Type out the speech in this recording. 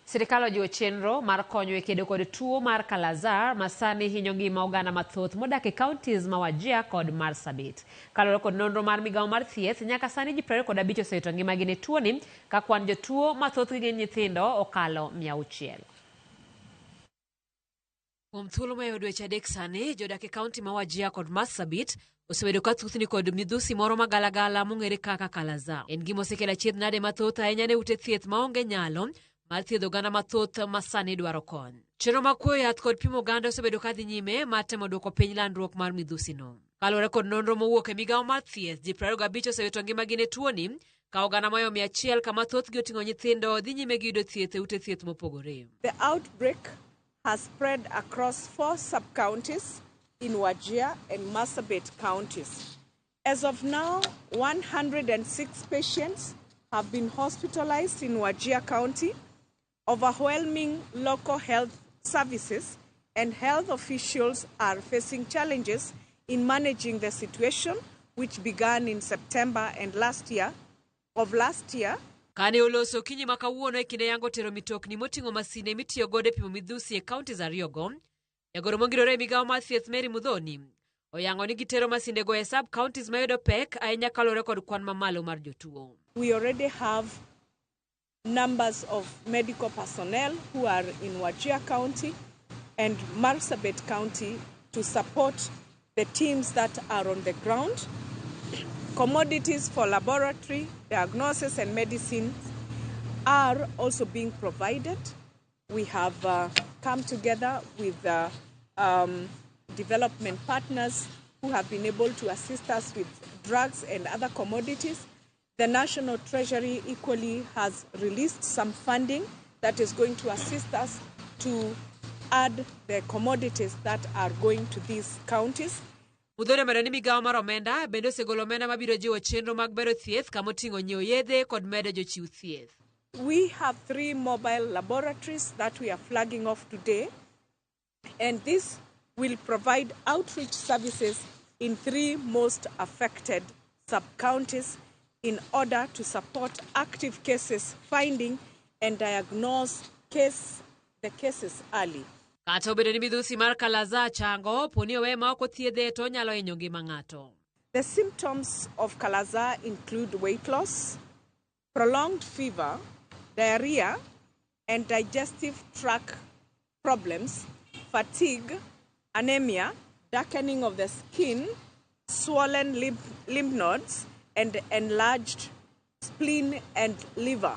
Sirkal ojiwo chenro mar konyo e kedo kod tuo mar Kal-Azar masani hinyo ngima oganda mathoth modak e counties ma Wajir kod Marsabit. Kaluwore kod nonro mar migawo mar thieth, nyaka sani ji 25 osewito ngimagi ne tuoni, ka kwan jotuo mathoth gi gin nyithindo okalo 600. Kuom thuolo ma dweche adek sani, jodak e kaunti ma Wajir kod Marsabit osebedo ka thuthni kod midhusi moro magalagala mong'ere kaka Kal-Azar. En gima osekelo achiedh nade mathoth ahinya ne ute thieth maonge nyalo mar thiedho oganda mathoth masani dwaro kony. Chenro mag kuoyo yath kod pimo oganda osebedo ka dhi nyime mar temo duoko piny landruok mar midhusi no. Kaluwore kod nonro mowuok e migawo mar thieth, ji 25 osewito ngimagi ne tuoni, ka oganda mayo 100 kama thothgi oting'o nyithindo dhi nyime gi yudo thieth e ute thieth mopogore. The outbreak has spread across 4 sub-counties in Wajir and Marsabit counties. As of now, 106 patients have been hospitalized in Wajir County. Overwhelming local health services and health officials are facing challenges in managing the situation, which began in September and last year. Kane oloso kinyi makawuono e kinde yango tero mitokni moting'o masine mitiyo godo e pimo midhusi e counties ariyogo, jagoro mongirore e migawo mar thieth Mary Mudhoni oyango ni gitero masinde go e sub counties mayudo pek ahinya kaluwore kod kwan mamalo mar jotuo. We already have numbers of medical personnel who are in Wajir County and Marsabit County to support the teams that are on the ground. Commodities for laboratory, diagnosis and medicine are also being provided. We have come together with development partners who have been able to assist us with drugs and other commodities. The National Treasury equally has released some funding that is going to assist us to add the commodities that are going to these counties. Mudhoni omedo ni migawo mar omenda bende osegolo omenda mabiro jiwo chenro mag bero thieth kama oting'o nyiewo yedhe kod medo jochiw thieth. We have 3 mobile laboratories that we are flagging off today, and this will provide outreach services in 3 most affected sub-counties in order to support active cases finding and diagnose the cases early. Kata obedo ni midhusi mar Kal-Azar chango, poni owe ma ok othiedhe to nyalo hinyo ngima ng'ato. The symptoms of Kal-Azar include weight loss, prolonged fever, diarrhea, and digestive tract problems, fatigue, anemia, darkening of the skin, swollen lymph nodes, and enlarged spleen and liver.